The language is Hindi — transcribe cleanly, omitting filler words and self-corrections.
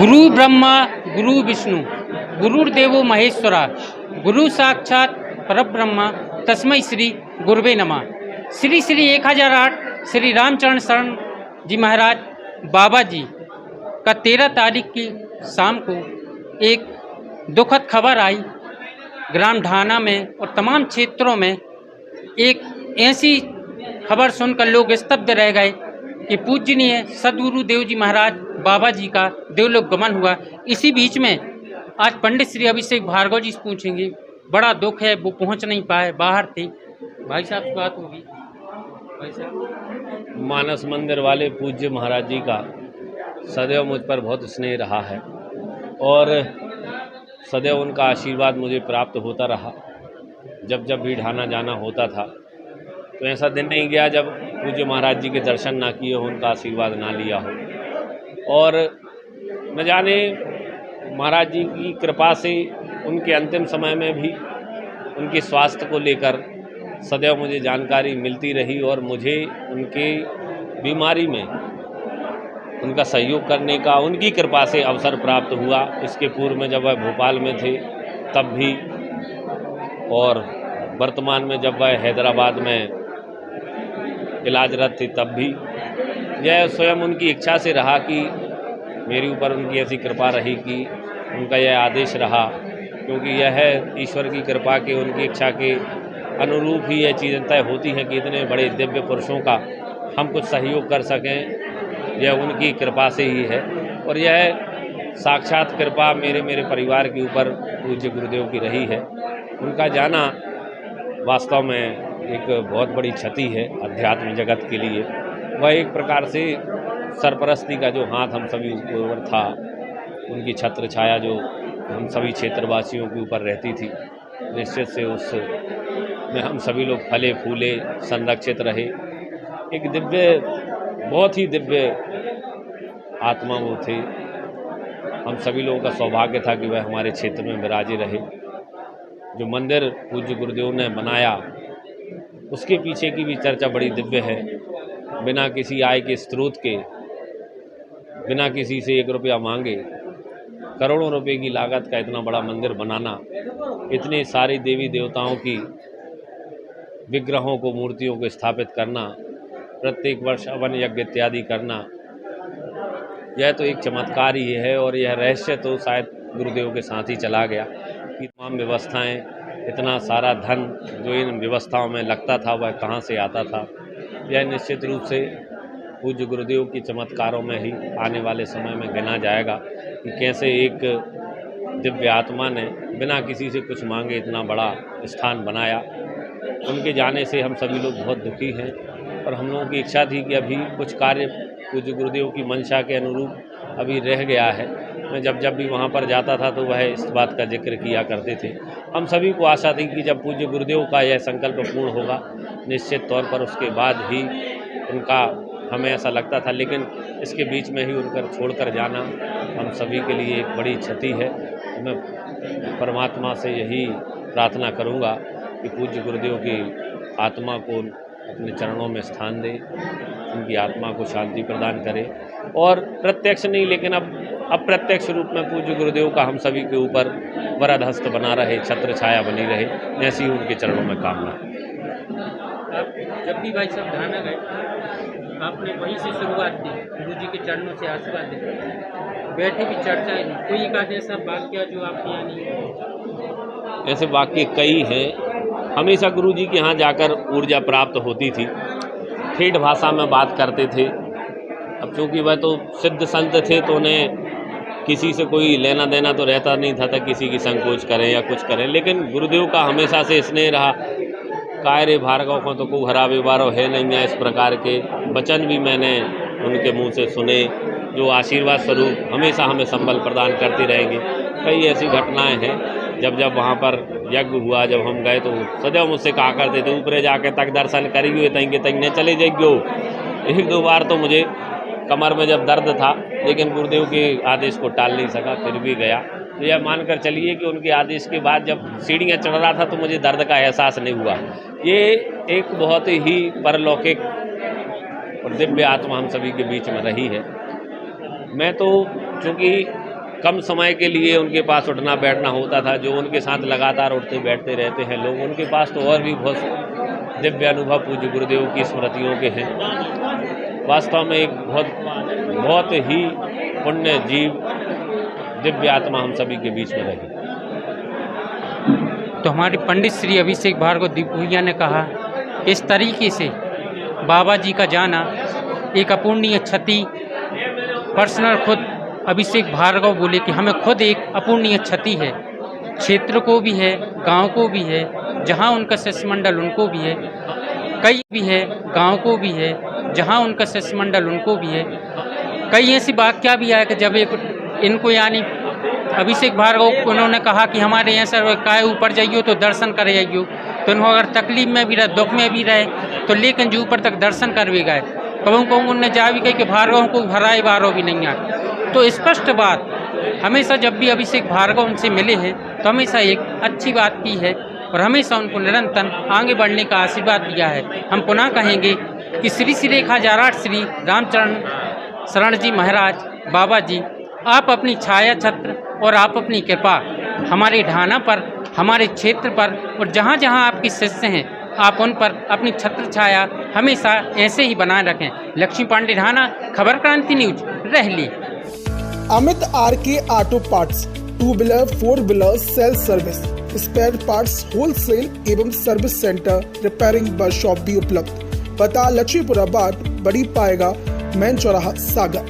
गुरु ब्रह्मा गुरु विष्णु गुरुर्देवो महेश्वरा गुरु साक्षात परब्रह्मा तस्मै श्री गुरुवे नमः। श्री श्री 1008 श्री रामचरण शरण जी महाराज बाबा जी का 13 तारीख की शाम को एक दुखद खबर आई। ग्राम ढाना में और तमाम क्षेत्रों में एक ऐसी खबर सुनकर लोग स्तब्ध रह गए कि पूजनीय सदगुरु देव जी महाराज बाबा जी का देवलोक गमन हुआ। इसी बीच में आज पंडित श्री अभिषेक भार्गव जी से पूछेंगे। बड़ा दुख है, वो पहुंच नहीं पाए, बाहर थे। भाई साहब से बात होगी। भाई साहब, मानस मंदिर वाले पूज्य महाराज जी का सदैव मुझ पर बहुत स्नेह रहा है और सदैव उनका आशीर्वाद मुझे प्राप्त होता रहा। जब जब भी ढाना जाना होता था तो ऐसा दिन नहीं गया जब पूज्य महाराज जी के दर्शन ना किए हो, उनका आशीर्वाद ना लिया हो। और न जाने महाराज जी की कृपा से उनके अंतिम समय में भी उनके स्वास्थ्य को लेकर सदैव मुझे जानकारी मिलती रही और मुझे उनके बीमारी में उनका सहयोग करने का उनकी कृपा से अवसर प्राप्त हुआ। इसके पूर्व में जब वह भोपाल में थे तब भी, और वर्तमान में जब वह हैदराबाद में इलाजरत थे तब भी। यह स्वयं उनकी इच्छा से रहा कि मेरे ऊपर उनकी ऐसी कृपा रही कि उनका यह आदेश रहा, क्योंकि यह है ईश्वर की कृपा के उनकी इच्छा के अनुरूप ही यह चीज़ें तय होती हैं कि इतने बड़े दिव्य पुरुषों का हम कुछ सहयोग कर सकें। यह उनकी कृपा से ही है और यह साक्षात कृपा मेरे परिवार के ऊपर पूज्य गुरुदेव की रही है। उनका जाना वास्तव में एक बहुत बड़ी क्षति है अध्यात्म जगत के लिए। वह एक प्रकार से सरपरस्ती का जो हाथ हम सभी के ऊपर था, उनकी छत्र छाया जो हम सभी क्षेत्रवासियों के ऊपर रहती थी, निश्चित से उस में हम सभी लोग फले फूले संरक्षित रहे। एक दिव्य, बहुत ही दिव्य आत्मा वो थे। हम सभी लोगों का सौभाग्य था कि वह हमारे क्षेत्र में विराजे रहे। जो मंदिर पूज्य गुरुदेव ने बनाया उसके पीछे की भी चर्चा बड़ी दिव्य है। बिना किसी आय के स्रोत के, बिना किसी से 1 रुपया मांगे करोड़ों रुपए की लागत का इतना बड़ा मंदिर बनाना, इतने सारे देवी देवताओं की विग्रहों को, मूर्तियों को स्थापित करना, प्रत्येक वर्ष हवन यज्ञ इत्यादि करना, यह तो एक चमत्कार ही है। और यह रहस्य तो शायद गुरुदेव के साथ ही चला गया कि तमाम व्यवस्थाएं, इतना सारा धन जो इन व्यवस्थाओं में लगता था वह कहाँ से आता था। यह निश्चित रूप से पूज्य गुरुदेव की चमत्कारों में ही आने वाले समय में गिना जाएगा कि कैसे एक दिव्य आत्मा ने बिना किसी से कुछ मांगे इतना बड़ा स्थान बनाया। उनके जाने से हम सभी लोग बहुत दुखी हैं और हम लोगों की इच्छा थी कि अभी कुछ कार्य पूज्य गुरुदेव की मंशा के अनुरूप अभी रह गया है। मैं जब भी वहाँ पर जाता था तो वह इस बात का जिक्र किया करते थे। हम सभी को आशा थी कि जब पूज्य गुरुदेव का यह संकल्प पूर्ण होगा निश्चित तौर पर उसके बाद ही उनका, हमें ऐसा लगता था, लेकिन इसके बीच में ही उनका छोड़कर जाना हम सभी के लिए एक बड़ी क्षति है। मैं परमात्मा से यही प्रार्थना करूँगा कि पूज्य गुरुदेव की आत्मा को अपने चरणों में स्थान दे, उनकी आत्मा को शांति प्रदान करे और प्रत्यक्ष नहीं लेकिन अब अप्रत्यक्ष रूप में पूज्य गुरुदेव का हम सभी के ऊपर वरद हस्त बना रहे, छत्र छाया बनी रहे, ऐसी ही उनके चरणों में कामना। आप जब भी भाई साहब ढाना गए आपने वहीं से शुरुआत की, गुरु जी के चरणों से आशीर्वाद दे, बैठे भी चर्चा नहीं, कोई एक आध ऐसा वाक्य जो आपके यहाँ नहीं? ऐसे वाक्य कई हैं। हमेशा गुरु जी के यहाँ जाकर ऊर्जा प्राप्त होती थी। ठेठ भाषा में बात करते थे। अब चूँकि वह तो सिद्ध संत थे तो उन्हें किसी से कोई लेना देना तो रहता नहीं था किसी की संकोच करें या कुछ करें, लेकिन गुरुदेव का हमेशा से स्नेह रहा। काय रे भार्गव को तो को हरावे बारो है नहीं है, इस प्रकार के वचन भी मैंने उनके मुंह से सुने जो आशीर्वाद स्वरूप हमेशा हमें संबल प्रदान करती रहेंगी। कई ऐसी घटनाएं हैं जब वहाँ पर यज्ञ हुआ, जब हम गए तो सदैव मुझसे कहा करते थे ऊपरे जाके तक दर्शन करिए तंगे तंगे चले जाइयो। 1-2 बार तो मुझे कमर में जब दर्द था लेकिन गुरुदेव के आदेश को टाल नहीं सका, फिर भी गया। तो यह मानकर चलिए कि उनके आदेश के बाद जब सीढ़ियाँ चढ़ रहा था तो मुझे दर्द का एहसास नहीं हुआ। ये एक बहुत ही परलौकिक और दिव्य आत्मा हम सभी के बीच में रही है। मैं तो चूँकि कम समय के लिए उनके पास उठना बैठना होता था, जो उनके साथ लगातार उठते बैठते रहते हैं लोग, उनके पास तो और भी बहुत दिव्य अनुभव पूज्य गुरुदेव की स्मृतियों के हैं। वास्तव में एक बहुत ही पुण्य जीव, दिव्य आत्मा हम सभी के बीच में रही। तो हमारे पंडित श्री अभिषेक भार्गव दीपू भैया ने कहा, इस तरीके से बाबा जी का जाना एक अपूर्णीय क्षति, पर्सनल खुद अभिषेक भार्गव बोले कि हमें खुद एक अपूर्णीय क्षति है, क्षेत्र को भी है, गांव को भी है, जहां उनका शिष्यमंडल उनको भी है, कई भी है, गांव को भी है, जहां उनका शिष्यमंडल उनको भी है। कई ऐसी वाक्या भी आए कि जब एक इनको यानी अभिषेक भार्गव उन्होंने कहा कि हमारे यहाँ सर काय ऊपर जाइयो तो दर्शन कर जाइयो, तो उन्होंने अगर तकलीफ में भी रहे, दुख में भी रहे, तो लेकिन जो ऊपर तक दर्शन कर भी गए, कहूँ उनने जा भी कही कि भार्गव को हराए बारो भी नहीं आए। तो स्पष्ट बात, हमेशा जब भी अभिषेक भार्गव उनसे मिले हैं तो हमेशा एक अच्छी बात की है और हमेशा उनको निरंतर आगे बढ़ने का आशीर्वाद दिया है। हम पुनः कहेंगे कि श्री श्री 1008 श्री रामचरण शरण जी महाराज बाबा जी, आप अपनी छाया छत्र और आप अपनी कृपा हमारे ढाना पर, हमारे क्षेत्र पर और जहाँ जहाँ आपके शिष्य हैं, आप उन पर अपनी छत्र छाया हमेशा ऐसे ही बनाए रखें। लक्ष्मी पांडे ढाना, खबर Kranti news, Rehli. Amit R K. Auto parts, 2 wheeler 4 wheeler sales service, spare parts wholesale एवं सर्विस सेंटर, रिपेयरिंग वर्कशॉप भी उपलब्ध। पता लक्ष्मीपुरा बाद बड़ी पाएगा, मेन चौराहा, सागर।